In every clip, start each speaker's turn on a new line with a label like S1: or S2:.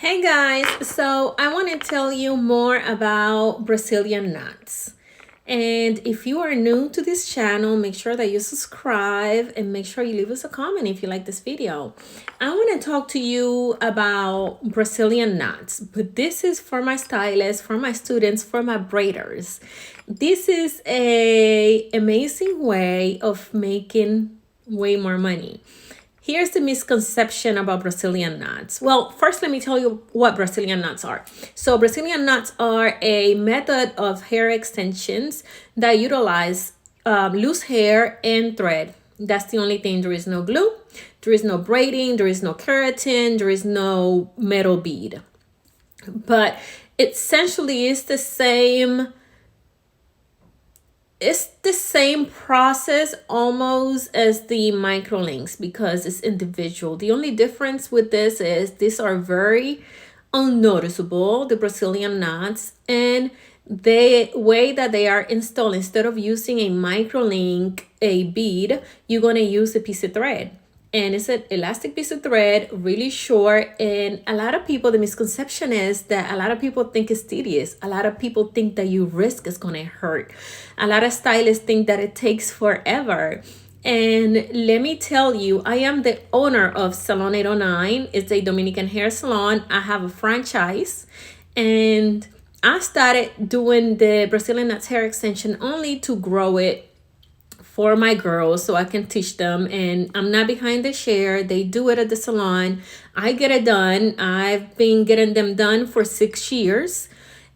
S1: Hey guys, so I want to tell you more about Brazilian nuts. And if you are new to this channel, make sure that you subscribe and make sure you leave us a comment if you like this video. I want to talk to you about Brazilian nuts, but this is for my stylists, for my students, for my braiders. This is a amazing way of making way more money. Here's the misconception about Brazilian nuts. Well, first, let me tell you what Brazilian nuts are. So Brazilian nuts are a method of hair extensions that utilize loose hair and thread. That's the only thing. There is no glue, there is no braiding, there is no keratin, there is no metal bead. But essentially, it's the same process almost as the microlinks because it's individual. The only difference with this is these are very unnoticeable, the Brazilian knots, and the way that they are installed, instead of using a microlink, a bead, you're going to use a piece of thread. And it's an elastic piece of thread, really short. And a lot of people, the misconception is that a lot of people think it's tedious. A lot of people think that your wrist is going to hurt. A lot of stylists think that it takes forever. And let me tell you, I am the owner of Salon 809. It's a Dominican hair salon. I have a franchise. And I started doing the Brazilian nuts hair extension only to grow it for my girls so I can teach them, and I'm not behind the chair. They do it at the salon. I get it done. I've been getting them done for 6 years,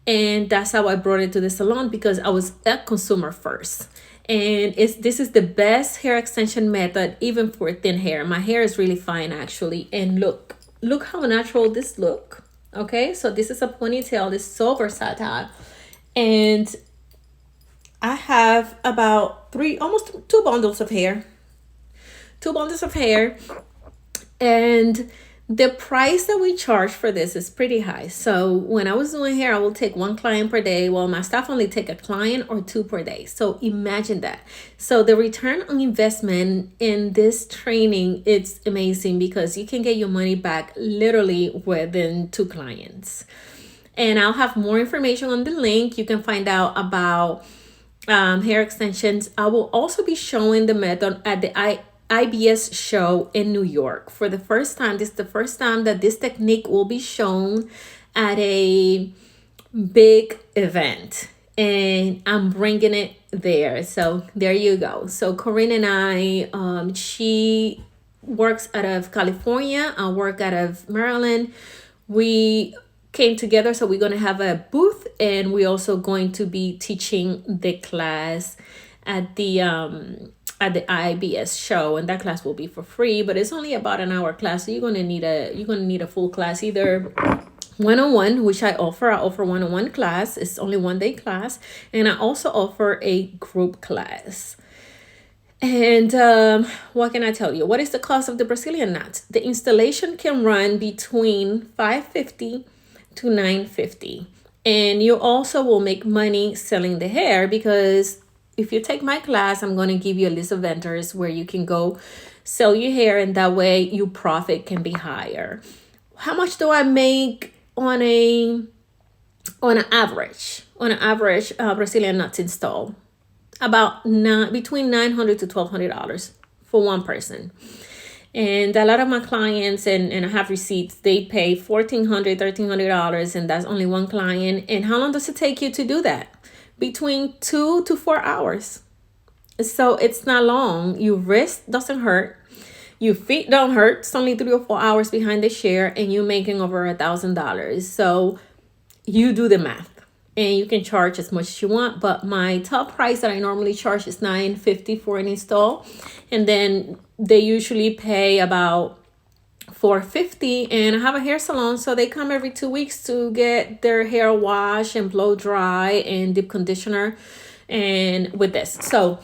S1: and that's how I brought it to the salon, because I was a consumer first. And this is the best hair extension method, even for thin hair. My hair is really fine actually, and look how natural this look. Okay, so this is a ponytail. It's so versatile, and I have about almost two bundles of hair. And the price that we charge for this is pretty high. So when I was doing hair, I will take one client per day. Well, my staff only take a client or two per day. So imagine that. So the return on investment in this training, it's amazing, because you can get your money back literally within 2 clients. And I'll have more information on the link. You can find out about hair extensions. I will also be showing the method at the IBS show in New York for the first time. This is the first time that this technique will be shown at a big event, and I'm bringing it there. So there you go. So Corinne and I, she works out of California. I work out of Maryland. We came together, so we're going to have a booth, and we're also going to be teaching the class at the IBS show, and that class will be for free, but it's only about an hour class. So you're going to need a full class, either one-on-one, which I offer one-on-one class. It's only 1-day class, and I also offer a group class. And what can I tell you? What is the cost of the Brazilian nuts? The installation can run between $550 to $950, and you also will make money selling the hair, because if you take my class, I'm going to give you a list of vendors where you can go sell your hair, and that way your profit can be higher. How much do I make on an average Brazilian nuts install? About between $900 to $1,200 for one person. And a lot of my clients, and I have receipts, they pay $1,400, $1,300, and that's only one client. And how long does it take you to do that? Between 2 to 4 hours. So it's not long. Your wrist doesn't hurt. Your feet don't hurt. It's only 3 or 4 hours behind the chair, and you're making over $1,000. So you do the math, and you can charge as much as you want. But my top price that I normally charge is $950 for an install. And then they usually pay about $450, and I have a hair salon, so they come every 2 weeks to get their hair washed and blow dry and deep conditioner and with this. So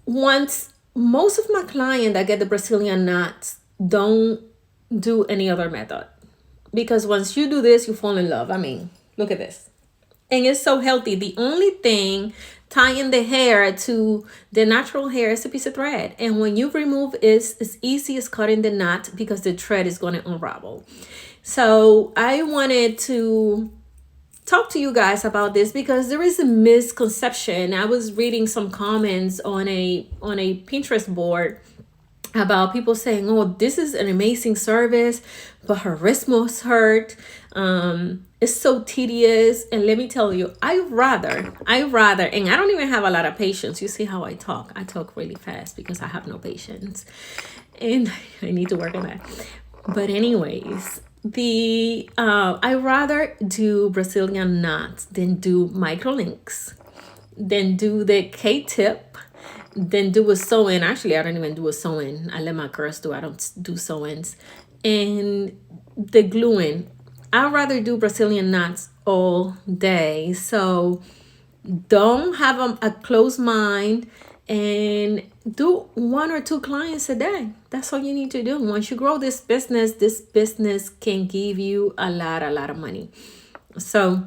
S1: once most of my clients that get the Brazilian nuts don't do any other method, because once you do this, you fall in love. I mean, look at this. And it's so healthy. The only thing tying the hair to the natural hair is a piece of thread. And when you remove, it's as easy as cutting the knot because the thread is going to unravel. So I wanted to talk to you guys about this because there is a misconception. I was reading some comments on a Pinterest board about people saying, oh, this is an amazing service, but her wrist must hurt. It's so tedious. And let me tell you, I rather, and I don't even have a lot of patience. You see how I talk really fast because I have no patience, and I need to work on that. But anyways, I rather do Brazilian knots than do micro links, than do the K-tip, then do a sew-in. Actually, I don't even do a sew-in. I let my girls do. I don't do sew-ins. And the gluing. I'd rather do Brazilian knots all day. So don't have a closed mind and do 1 or 2 clients a day. That's all you need to do. Once you grow this business can give you a lot of money. So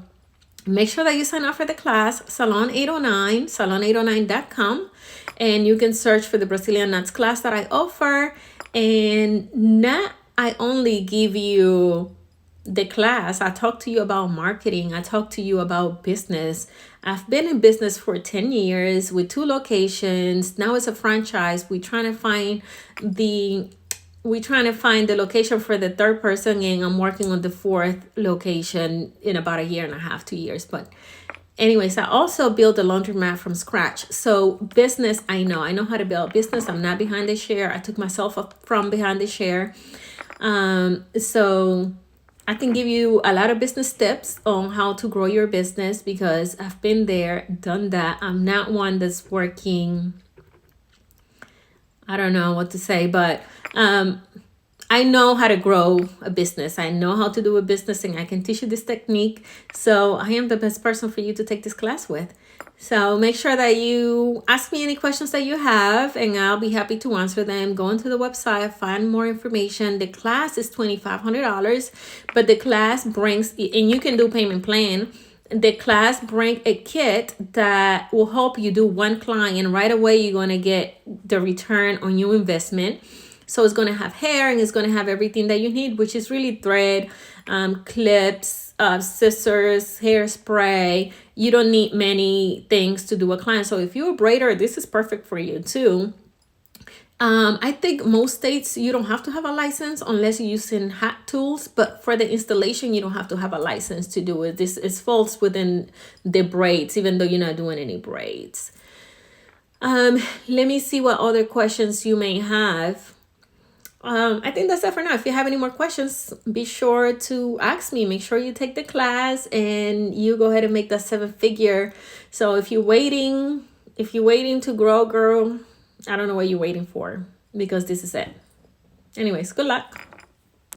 S1: make sure that you sign up for the class, Salon 809, salon809.com. And you can search for the Brazilian Nuts class that I offer. And not I only give you the class, I talk to you about marketing. I talk to you about business. I've been in business for 10 years with 2 locations. Now it's a franchise. We're trying to find the location for the 3rd person, and I'm working on the 4th location in about 1.5 years, 2 years. But anyways, I also built a laundromat from scratch. So business, I know how to build business. I'm not behind the chair. I took myself up from behind the chair. So I can give you a lot of business tips on how to grow your business because I've been there, done that. I'm not one that's working, I don't know what to say, but I know how to grow a business. I know how to do a business, and I can teach you this technique. So I am the best person for you to take this class with. So make sure that you ask me any questions that you have, and I'll be happy to answer them. Go into the website, find more information. The class is $2,500, but the class brings, and you can do payment plan. The class brings a kit that will help you do 1 client. Right away, you're going to get the return on your investment. So it's going to have hair, and it's going to have everything that you need, which is really thread, clips, scissors, hairspray. You don't need many things to do a client. So if you're a braider, this is perfect for you too. I think most states you don't have to have a license unless you're using hat tools, but for the installation, you don't have to have a license to do it. This is falls within the braids, even though you're not doing any braids. Let me see what other questions you may have. I think that's it for now. If you have any more questions, be sure to ask me. Make sure you take the class and you go ahead and make that 7-figure. So if you're waiting to grow, girl, I don't know what you're waiting for because this is it. Anyways, good luck.